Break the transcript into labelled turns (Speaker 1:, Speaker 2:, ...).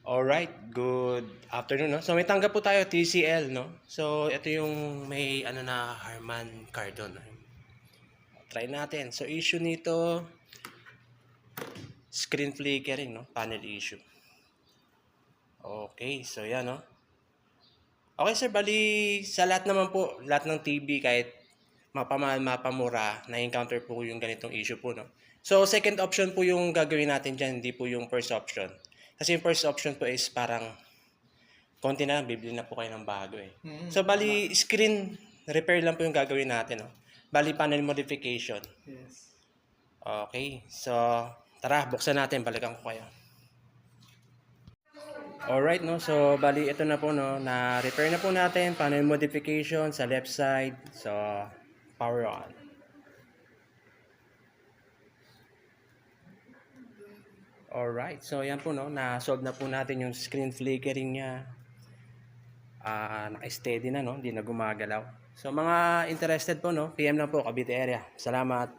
Speaker 1: Alright, good afternoon, no? So may tanggap po tayo, TCL, no? So ito yung may ano na Harman Kardon. Try natin. So issue nito, screen flickering, no? Panel issue. Okay, so yan, no? Okay sir, bali sa lahat naman po, lahat ng TV kahit mapamahal, mapamura, na-encounter po yung ganitong issue po, no? So second option po yung gagawin natin dyan, hindi po yung first option. Kasi yung first option po is parang konti na lang, bibili na po kayo ng bago eh. So, bali, screen repair lang po yung gagawin natin. No? Bali, panel modification.
Speaker 2: Yes.
Speaker 1: Okay. So, tara, buksan natin. Balikan ko kayo. Alright, no? So, bali, ito na po, no? Na-repair na po natin. Panel modification sa left side. So, power on. Alright. So, yan po, no? Na-solve na po natin yung screen flickering niya. Naka-steady na, no? Hindi na gumagalaw. So mga interested po, no? PM lang po, Cavite area. Salamat.